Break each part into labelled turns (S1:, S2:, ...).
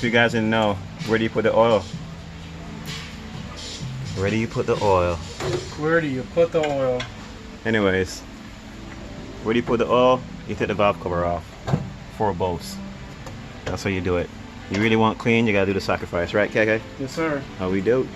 S1: If you guys didn't know, where do you put the oil? Where do you put the oil?
S2: Where do you put the oil?
S1: Anyways, where do you put the oil? You take the valve cover off. 4 bolts. That's how you do it. You really want clean, you gotta do the sacrifice, right, KK?
S2: Yes, sir.
S1: How we do.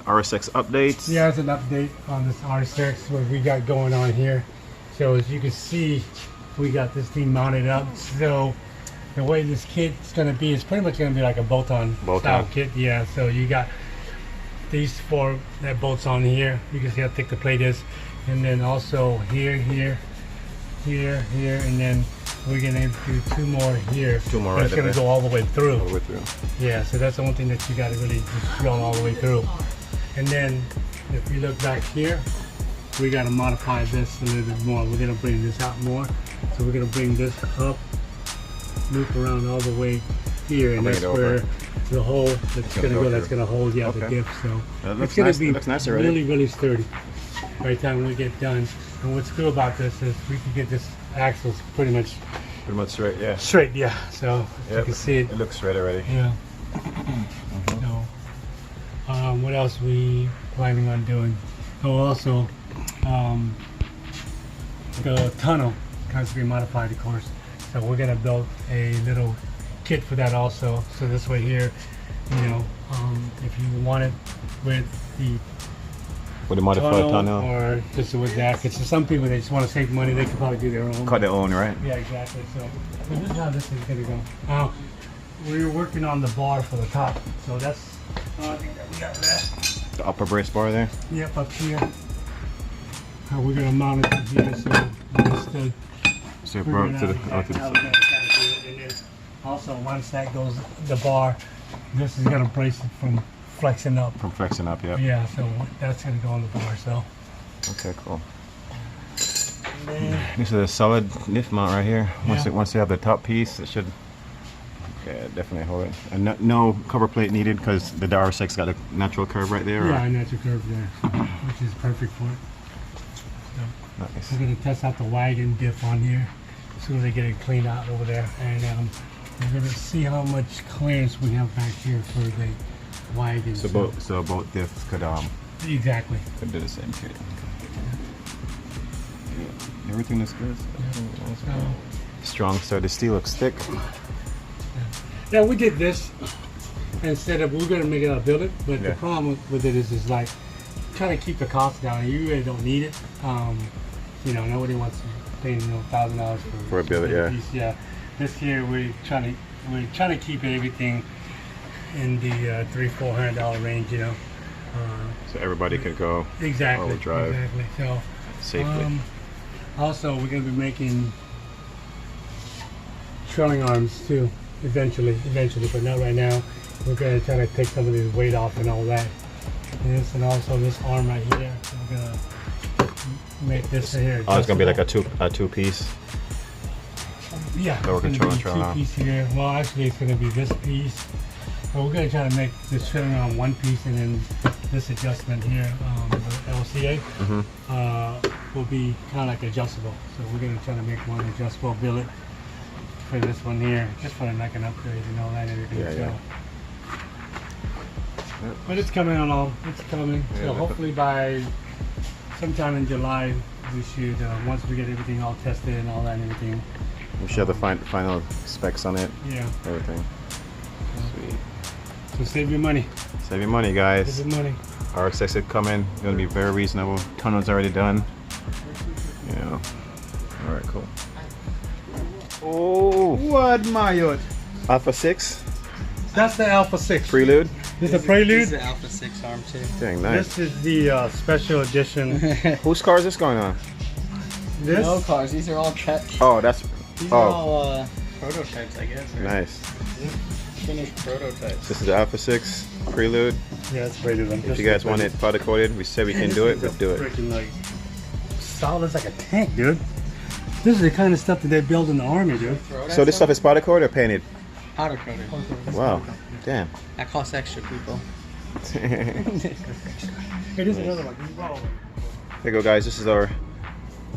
S1: RSX updates.
S2: Yeah, it's an update on this RSX, what we got going on here. So as you can see, we got this thing mounted up. So the way this kit is going to be, it's pretty much going to be like a bolt-on style kit. Yeah, so you got these 4 that bolts on here. You can see how thick the plate is. And then also here, here, here, here, and then we're going to do 2 more here. 2 more right there. It's going to go all the way through. All the way through. Yeah, so that's the one thing that you got to really just drill all the way through. And then if you look back here, we got to modify this a little bit more. We're going to bring this out more. So we're going to bring this up, loop around all the way here, and that's where the hole that's going to go, that's going to hold the diff. So it's going to be really, really sturdy by the time we get done. And what's cool about this is we can get this axle pretty much
S1: straight, yeah.
S2: Straight, yeah. So you can see it.
S1: It looks straight already.
S2: Yeah. So, what else we planning on doing? Oh, also, the tunnel has to be modified, of course. So we're gonna build a little kit for that also. So this way here, you know, if you want it with the
S1: modified tunnel
S2: or just with that, because for some people they just want to save money, they can probably do their own.
S1: Cut their own, right?
S2: Yeah, exactly. So this is how this is gonna go. We're working on the bar for the top, so that's I think that we got that.
S1: The upper brace bar there?
S2: Yep, up here. We're gonna mount it here, so
S1: it broke to the
S2: side. And then also once that goes the bar, this is gonna brace it from flexing up.
S1: From flexing up, yeah.
S2: Yeah, so that's gonna go on the bar. So. Okay,
S1: cool. This is a solid lift mount right here. Once you have the top piece, it should. Yeah, definitely hold it. And no cover plate needed because the RSX got a natural curve right there.
S2: Yeah, a natural curve there, which is perfect for it. So nice. We're going to test out the wagon diff on here as soon as they get it cleaned out over there. And we're going to see how much clearance we have back here for the wagon.
S1: So both diffs could
S2: exactly
S1: could do the same kit. Yeah. Everything looks good. Yeah. Strong, so the steel looks thick.
S2: Yeah, we did this instead of, we're going to make it out of billet, but the problem with it is like trying to keep the cost down. You really don't need it. You know, nobody wants to pay $1,000
S1: for a billet.
S2: Piece. Yeah, this here we're trying to keep everything in the $300–400 range. You know,
S1: so everybody can go.
S2: Exactly.
S1: Drive.
S2: Exactly. So
S1: safely.
S2: Also, we're going to be making trailing arms too. Eventually, but not right now. We're going to try to take some of the weight off and all that. And also this arm right here. So we're going to make this right here.
S1: Oh, it's going to be like a two piece.
S2: Yeah.
S1: Lower control and trailing arm.
S2: Piece here. Well, actually, it's going to be this piece. But we're going to try to make this trailing arm one piece, and then this adjustment here, the LCA, will be kind of like adjustable. So we're going to try to make one adjustable billet for this one here, just for like an upgrade and all that and everything.
S1: Yeah.
S2: But it's coming on it's coming. Yeah, so hopefully by sometime in July we should, once we get everything all tested and all that and everything.
S1: We should have the final specs on it.
S2: Yeah.
S1: Everything. Sweet.
S2: So save your money.
S1: Save your money, guys.
S2: Save your money.
S1: RSX is coming. It's going to be very reasonable. Tunnel's already done. Yeah. All right, cool. Oh,
S2: what Mayotte?
S1: Alpha 6?
S2: That's the Alpha 6.
S1: Prelude?
S2: This is the Prelude?
S3: This is the Alpha 6 arm too.
S1: Dang, nice.
S2: This is the special edition.
S1: Whose car is this going on?
S2: This?
S3: No cars, these are all these are all prototypes, I guess. Right?
S1: Nice.
S3: Finished prototypes.
S1: This is the Alpha 6 Prelude.
S2: Yeah, it's braided them.
S1: If you guys want it powder coated, we said we can do it, we'll do it.
S2: Freaking like solid as like a tank, dude. This is the kind of stuff that they build in the army, dude.
S1: So this stuff is powder coated or painted?
S4: Powder coated.
S1: Wow, damn.
S4: That costs extra, people.
S2: Hey, this is another one.
S1: There you go, guys. This is our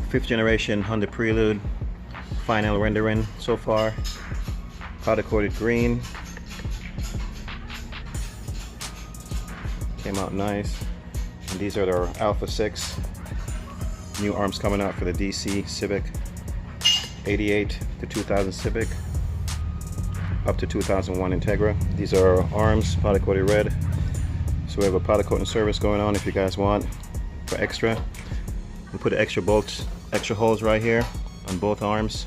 S1: 5th generation Honda Prelude. Final rendering so far. Powder coated green. Came out nice. And these are our Alpha 6. New arms coming out for the DC Civic. 88 to 2000 Civic. Up to 2001 Integra. These are our arms, powder coated red. So we have a powder coating service going on if you guys want for extra. We put extra bolts, extra holes right here on both arms.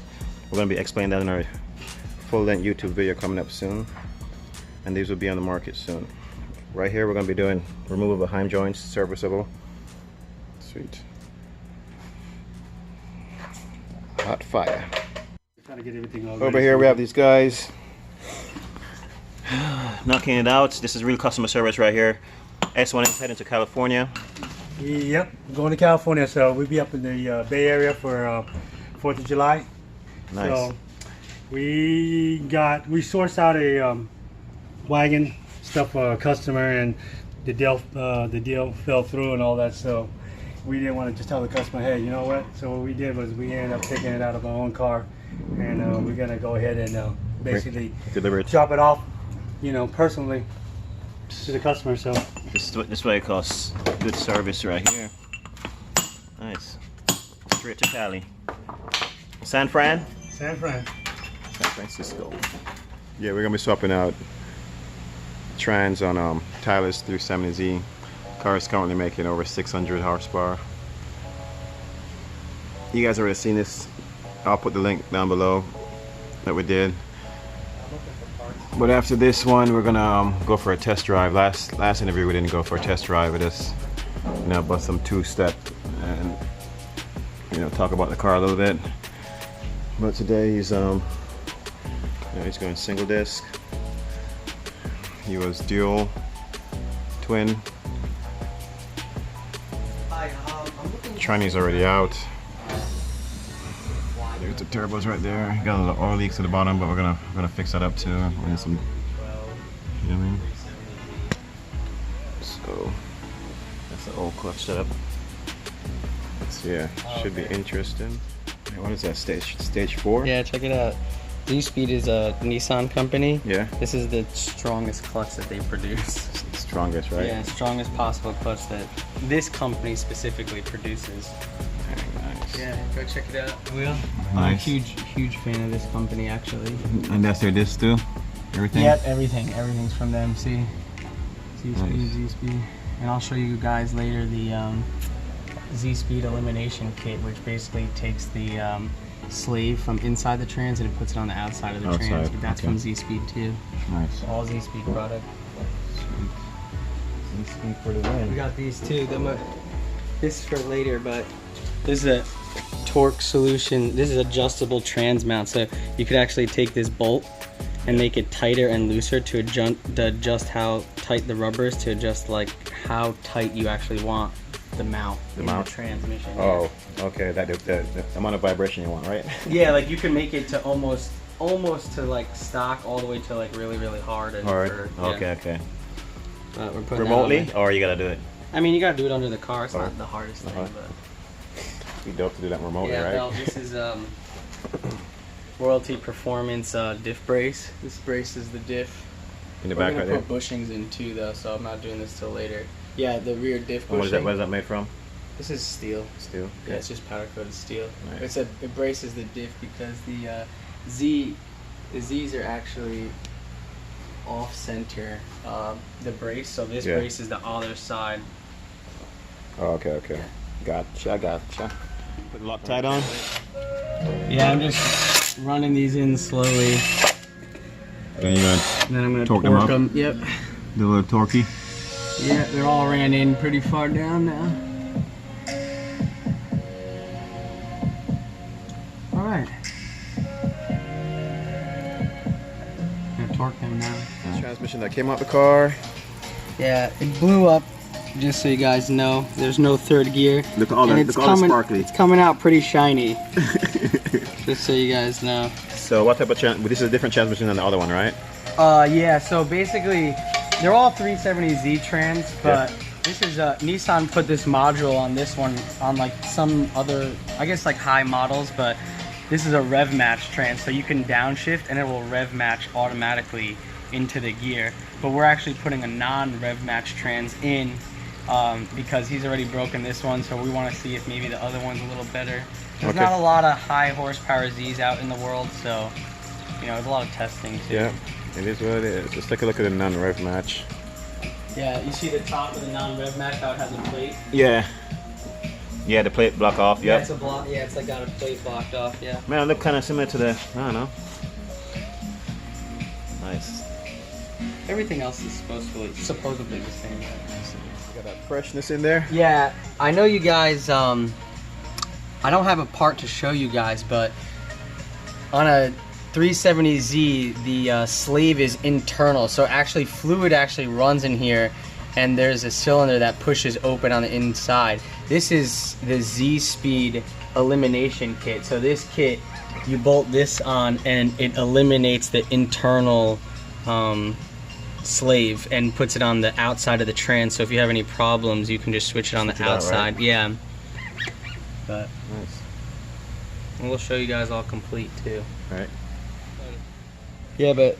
S1: We're going to be explaining that in our full-length YouTube video coming up soon. And these will be on the market soon. Right here we're going to be doing removal of the heim joints, serviceable. Sweet. Hot fire.
S2: Trying to get everything all
S1: Over here we have these guys knocking it out. This is real customer service right here. S1 is heading to California.
S2: Yep, going to California, so we'll be up in the Bay Area for 4th of July.
S1: Nice.
S2: So we sourced out a wagon stuff for a customer, and the deal fell through and all that. So we didn't want to just tell the customer, hey, you know what? So what we did was we ended up taking it out of our own car, and we're gonna go ahead and basically
S1: deliver it.
S2: drop it off, you know, personally to the customer. So
S1: This way it costs good service right here. Nice. Straight to Cali. San Francisco. Yeah, we're gonna be swapping out trans on Tyler's 370Z. Car is currently making over 600 horsepower. You guys already seen this. I'll put the link down below that we did. But after this one, we're gonna go for a test drive. Last interview we didn't go for a test drive. We just bust some two-step and talk about the car a little bit. But today he's going single disc. He was dual, twin. Chinese already out. There's the turbos right there. Got a little oil leaks at the bottom, but we're gonna fix that up too. We need some, you know what I mean? So that's the old clutch setup. So yeah, should be interesting. What is that, stage 4?
S4: Yeah, check it out. Z-Speed is a Nissan company.
S1: Yeah.
S4: This is the strongest clutch that they produce.
S1: Strongest, right?
S4: Yeah, strongest possible clutch that this company specifically produces.
S1: Very nice.
S4: Yeah, go check it out, Will.
S1: Nice.
S4: I'm a huge fan of this company, actually.
S1: And that's their disc too? Everything?
S4: Yep, everything's from them. See, Z-Speed,
S1: Nice.
S4: Z-Speed. And I'll show you guys later the Z-Speed elimination kit, which basically takes the sleeve from inside the trans and it puts it on the outside of the trans. But that's from Z-Speed too.
S1: Nice.
S4: All Z-Speed product.
S1: Z-Speed for the win.
S4: We got these too. This is for later, but this is a torque solution. This is adjustable trans mount, so you could actually take this bolt and make it tighter and looser to adjust how tight the rubber is, to adjust like how tight you actually want the mount in the transmission.
S1: Oh, okay. That the amount of vibration you want, right?
S4: Yeah, like you can make it to almost to like stock, all the way to like really hard. And
S1: Hard.
S4: yeah.
S1: Okay.
S4: We're putting
S1: Remotely, or you gotta do it?
S4: I mean, you gotta do it under the car. It's not the hardest thing, but
S1: It'd be dope to do that remotely,
S4: yeah.
S1: right?
S4: Well, this is Royalty Performance diff brace. This brace is the diff.
S1: In the
S4: We're
S1: back
S4: gonna
S1: right there.
S4: put bushings in too, though, so I'm not doing this till later. Yeah, the rear diff bushing.
S1: What is that made from?
S4: This is steel.
S1: Steel.
S4: Yeah, it's just powder coated steel.
S1: Nice.
S4: It braces the diff because the Z's are actually off center the brace, so this brace is the other side.
S1: Oh, okay. Gotcha. Put the Loctite on.
S4: Yeah, I'm just running these in slowly.
S1: Then you gonna
S4: And then I'm gonna
S1: torque
S4: torque
S1: them
S4: them. Yep.
S1: do a little torquey.
S4: Yeah, they're all ran in pretty far down now. All right. Gonna torque them now.
S1: Transmission that came out the car.
S4: Yeah, it blew up. Just so you guys know, there's no third gear.
S1: Look at all the sparkly.
S4: It's coming out pretty shiny. Just so you guys know.
S1: So what type of this is a different transmission than the other one, right?
S4: Yeah. So basically, they're all 370Z trans, but this is Nissan put this module on this one on like some other, I guess like high models, but this is a rev match trans, so you can downshift and it will rev match automatically into the gear. But we're actually putting a non-rev match trans in. Because he's already broken this one, so we want to see if maybe the other one's a little better. There's not a lot of high horsepower Z's out in the world, so you know, there's a lot of testing too.
S1: Yeah, it is what it is. Let's take a look at the non-rev match.
S4: Yeah, you see the top of the non-rev match, how it has a plate?
S1: Yeah. Yeah, the plate block off,
S4: yeah. It's a block, yeah, it's like got a plate blocked off, yeah.
S1: Man, it look kind of similar to the, I don't know. Nice.
S4: Everything else is supposedly the same.
S1: Got that freshness in there.
S4: Yeah, I know you guys, I don't have a part to show you guys, but on a 370Z, the sleeve is internal, so actually fluid actually runs in here, and there's a cylinder that pushes open on the inside. This is the Z-Speed elimination kit. So this kit, you bolt this on and it eliminates the internal slave and puts it on the outside of the trans, so if you have any problems you can just switch it on the outside. Right? Yeah, but
S1: nice.
S4: And we'll show you guys all complete too.
S1: All right.
S4: Yeah, but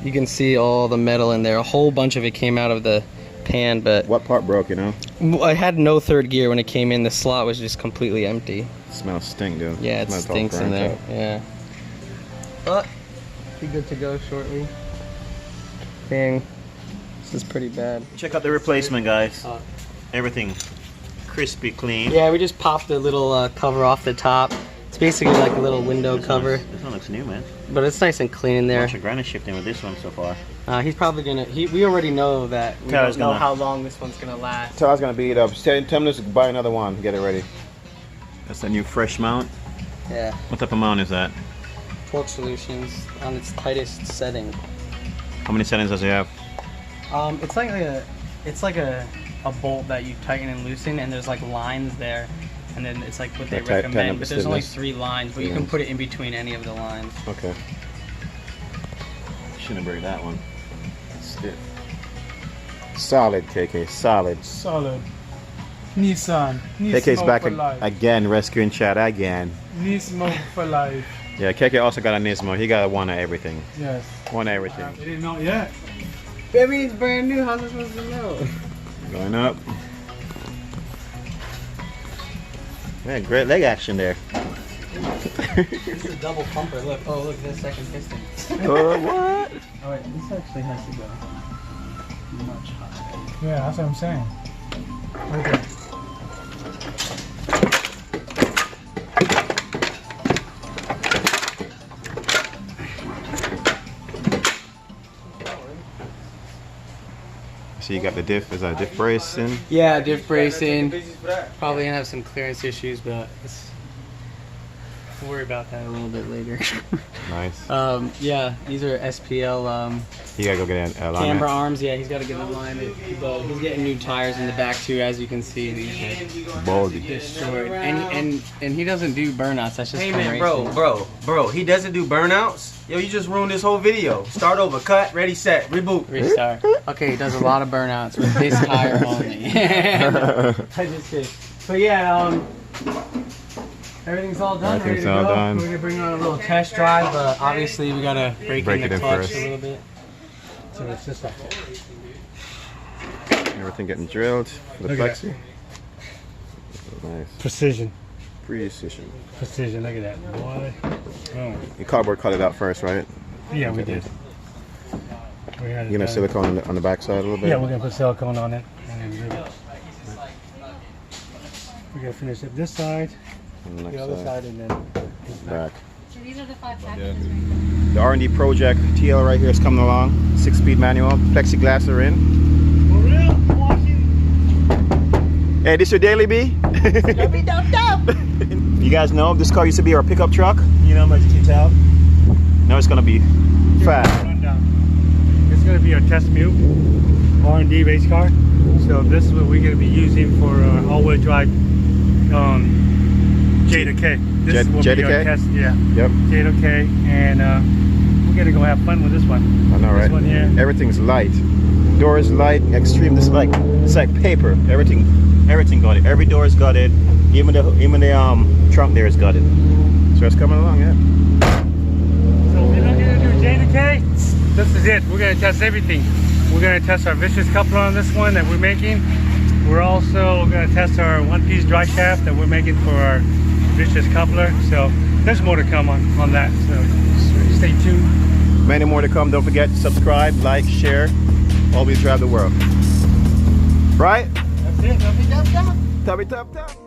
S4: you can see all the metal in there. A whole bunch of it came out of the pan, but
S1: what part broke, you know?
S4: I had no third gear when it came in. The slot was just completely empty.
S1: It smells stink, dude.
S4: Yeah, it stinks in there. Yeah, but be good to go shortly. Dang, this is pretty bad.
S1: Check out the replacement, guys. Everything crispy clean.
S4: Yeah, we just popped the little cover off the top. It's basically like a little window cover.
S1: This one looks new, man.
S4: But it's nice and clean in there.
S1: Bunch of granite shifting with this one so far.
S4: He's probably gonna. We already know that. We don't know how long this one's gonna last.
S1: Tyler's gonna beat it up. Tell him to buy another one. Get it ready. That's the new fresh mount.
S4: Yeah.
S1: What type of mount is that?
S4: Torque Solutions on its tightest setting.
S1: How many settings does it have?
S4: It's like a bolt that you tighten and loosen, and there's like lines there, and then it's like what they recommend. But there's only 3 lines, but you can put it in between any of the lines.
S1: Okay. Shouldn't break that one. Stiff. Solid, KK. Solid.
S3: Solid. Nissan.
S1: KK's back again, rescuing Chad again.
S3: Nismo for life.
S1: Yeah, KK also got a Nismo. He got one of everything.
S3: Yes.
S1: One of everything.
S3: I didn't know yet.
S4: Baby, it's brand new. How's it supposed to know?
S1: Going up. Man, great leg action there.
S4: This is a double pumper. Look. Oh, look at this second piston.
S1: What?
S4: Oh, wait. This actually has to go much higher.
S3: Yeah, that's what I'm saying. Okay.
S1: So you got the diff, is that a diff bracing?
S4: Yeah, diff bracing. Probably gonna have some clearance issues, but we'll worry about that a little bit later.
S1: Nice.
S4: Yeah, these are SPL
S1: You gotta go get an alignment.
S4: camber arms. Yeah, he's got to get an alignment. But he's getting new tires in the back too, as you can see. These are
S1: Baldy.
S4: destroyed. And he doesn't do burnouts. That's just
S5: hey
S4: from
S5: man,
S4: racing.
S5: bro, he doesn't do burnouts. Yo, you just ruined this whole video. Start over, cut, ready, set, reboot.
S4: Restart. Okay, he does a lot of burnouts with this tire only. I just did. But yeah, everything's all done.
S1: Everything's all done.
S4: We're gonna bring on a little test drive, but obviously we gotta break in the clutch
S1: first.
S4: a little bit.
S3: So it's just like
S1: Everything getting drilled for the
S3: Look at
S1: flexi. Nice.
S2: Precision.
S1: Precision.
S2: Precision, look at that. Boy. Oh.
S1: You cardboard cut it out first, right?
S2: Yeah, we did. We had
S1: You gonna silicone on the back side a little bit?
S2: Yeah, we're gonna put silicone on it. And then we're gonna finish up this side,
S1: On the next
S2: the other side, and then
S1: back.
S6: So these are the 5 packages right
S1: The R&D project TL right here is coming along. 6-speed manual. Plexiglass are in.
S2: For real?
S1: Hey, this your daily B? You guys know this car used to be our pickup truck. You know, as you can tell. Now it's gonna be fast.
S2: It's gonna be our test mute. R&D race car. So this is what we're going to be using for all-wheel drive J2K. This will be our
S1: J2K?
S2: test, yeah.
S1: Yep.
S2: J2K, and we're going to go have fun with this one.
S1: I know, right?
S2: This one here.
S1: Everything's light. Door is light, extreme. This is like, it's like paper. Everything got it. Every door's got it. Even the trunk there is got it. So it's coming along, yeah.
S2: So we're not going to do J2K. This is it. We're going to test everything. We're going to test our vicious coupler on this one that we're making. We're also going to test our one-piece dry shaft that we're making for our vicious coupler. So there's more to come on that. So stay tuned.
S1: Many more to come. Don't forget to subscribe, like, share. Always drive the world. Right?
S2: That's it.
S1: Tubby tub tub.